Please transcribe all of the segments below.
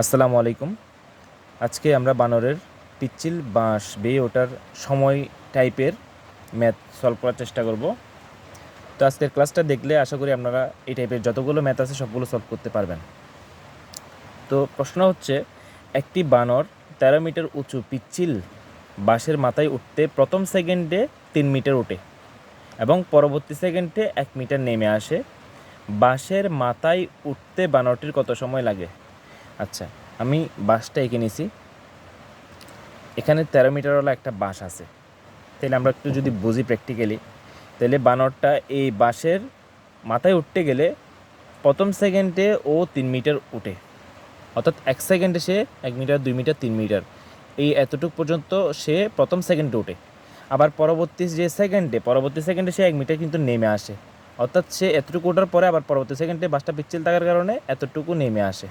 আসসালামু আলাইকুম। আজকে আমরা বানরের পিচ্ছিল বাঁশ বেয়ে ওঠার সময় টাইপের ম্যাথ সলভ করার চেষ্টা করব। তো আজকের ক্লাসটা দেখলে আশা করি আপনারা এই টাইপের যতগুলো ম্যাথ আছে সবগুলো সলভ করতে পারবেন। তো প্রশ্ন হচ্ছে, একটি বানর 13 মিটার উঁচু পিচ্ছিল বাঁশের মাথায় উঠতে প্রথম সেকেন্ডে 3 মিটার ওঠে এবং পরবর্তী সেকেন্ডে 1 মিটার নেমে আসে। বাঁশের মাথায় উঠতে বানরটির কত সময় লাগে? আচ্ছা, আমি বাঁশটা এঁকে নিছি। এখানে 13 মিটারওয়ালা একটা বাঁশ আছে। তাহলে আমরা একটু যদি বুঝি প্র্যাকটিক্যালি, তাহলে বানরটা এই বাঁশের মাথায় উঠতে গেলে প্রথম সেকেন্ডে ও 3 মিটার উঠে, অর্থাৎ 1 সেকেন্ডে সে 1 মিটার 2 মিটার 3 মিটার এই এতটুকু পর্যন্ত সে প্রথম সেকেন্ডে ওঠে। আবার পরবর্তী সেকেন্ডে সে 1 মিটার কিন্তু নেমে আসে, অর্থাৎ সে এতটুকু ওঠার পরে আবার পরবর্তী সেকেন্ডে বাঁশটা পিচ্ছিল থাকার কারণে এতটুকু নেমে আসে,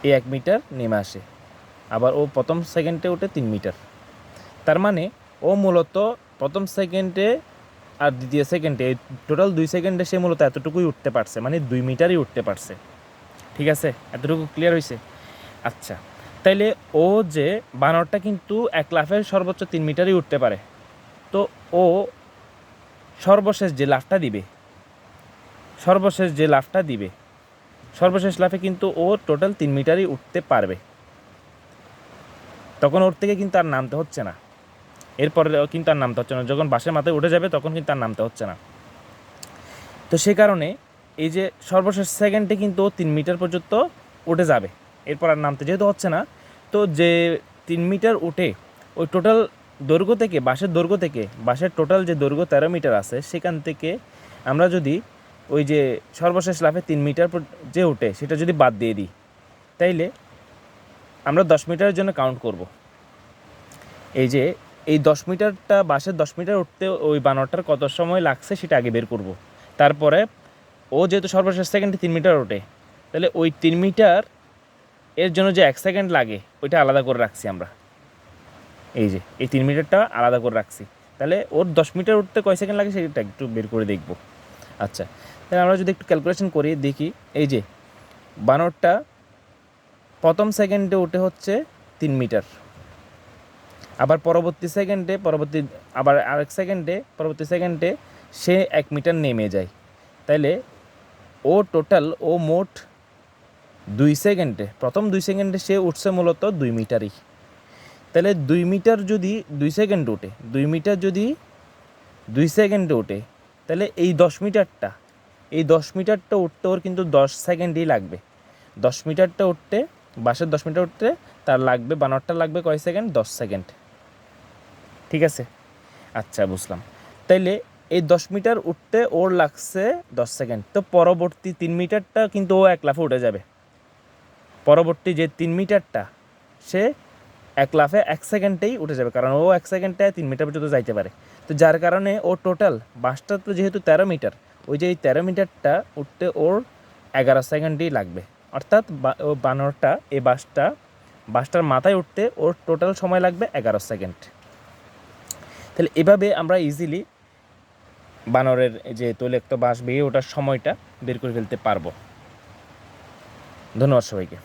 এই 1 মিটার নেমে আসে। আবার ও প্রথম সেকেন্ডে ওঠে 3 মিটার। তার মানে ও মূলত প্রথম সেকেন্ডে আর দ্বিতীয় সেকেন্ডে টোটাল 2 সেকেন্ডে সে মূলত এতটুকুই উঠতে পারছে, মানে 2 মিটারই উঠতে পারছে। ঠিক আছে, এতটুকু ক্লিয়ার হয়েছে? আচ্ছা, তাইলে ও যে বানরটা কিন্তু এক লাফে সর্বোচ্চ 3 মিটারই উঠতে পারে। তো ও সর্বশেষ লাফে কিন্তু ও টোটাল 3 মিটারই উঠতে পারবে। তখন ওর থেকে কিন্তু আর নামতে হচ্ছে না, এরপরে কিন্তু আর নামতে হচ্ছে না। যখন বাসের মাথায় উঠে যাবে তখন কিন্তু আর নামতে হচ্ছে না। তো সে কারণে এই যে সর্বশেষ সেকেন্ডে কিন্তু 3 মিটার পর্যন্ত উঠে যাবে, এরপর আর নামতে যেহেতু হচ্ছে না। তো যে 3 মিটার উঠে ওই টোটাল দৈর্ঘ্য থেকে বাসের টোটাল যে দৈর্ঘ্য 13 মিটার আছে, সেখান থেকে আমরা যদি ওই যে সর্বশেষ লাফে 3 মিটার যে উঠে সেটা যদি বাদ দিয়ে দিই, তাইলে আমরা 10 মিটারের জন্য কাউন্ট করব। এই 10 মিটারটা বাসের 10 মিটার উঠতে ওই বানরটার কত সময় লাগছে সেটা আগে বের করব। তারপরে ও যেহেতু সর্বশেষ সেকেন্ডে 3 মিটার ওঠে, তাহলে ওই 3 মিটার এর জন্য যে 1 সেকেন্ড লাগে ওইটা আলাদা করে রাখছি আমরা। এই 3 মিটারটা আলাদা করে রাখছি। তাহলে ওর 10 মিটার উঠতে কয় সেকেন্ড লাগে সেটা একটু বের করে দেখব। আচ্ছা, তাহলে আমরা যদি একটু ক্যালকুলেশন করি দেখি, এই যে বানরটা প্রথম সেকেন্ডে উঠে হচ্ছে 3 মিটার, আবার পরবর্তী সেকেন্ডে সে 1 মিটার নেমে যায়। তাইলে ও মোট 2 সেকেন্ডে প্রথম 2 সেকেন্ডে সে উঠছে মূলত 2 মিটারই। তাহলে 2 মিটার যদি 2 সেকেন্ডে ওঠে, 2 মিটার যদি 2 সেকেন্ডে ওঠে, তাহলে এই 10 মিটারটা উঠতে ওর কিন্তু 10 সেকেন্ডই লাগবে। 10 মিটারটা উঠতে, বাসের 10 মিটার উঠতে তার লাগবে, বানরটা লাগবে কয় সেকেন্ড? 10 সেকেন্ড। ঠিক আছে, আচ্ছা বুঝলাম। তাইলে এই 10 মিটার উঠতে ওর লাগছে 10 সেকেন্ড। তো পরবর্তী 3 মিটারটা কিন্তু ও এক লাফে উঠে যাবে। পরবর্তী যে 3 মিটারটা সে এক লাফে 1 সেকেন্ডেই উঠে যাবে, কারণ ও 1 সেকেন্ডে 3 মিটার পর্যন্ত যাইতে পারে। তো যার কারণে ও টোটাল বাসটা তো যেহেতু 13 মিটার, ওই যে এই 13 মিটারটা উঠতে ওর 11 সেকেন্ডই লাগবে। অর্থাৎ ও বানরটা এই বাসটার মাথায় উঠতে ওর টোটাল সময় লাগবে 11 সেকেন্ড। তাহলে এভাবে আমরা ইজিলি বানরের যে তৈলাক্ত বাঁশ বেয়ে ওঠার সময়টা বের করে ফেলতে পারবো। ধন্যবাদ সবাইকে।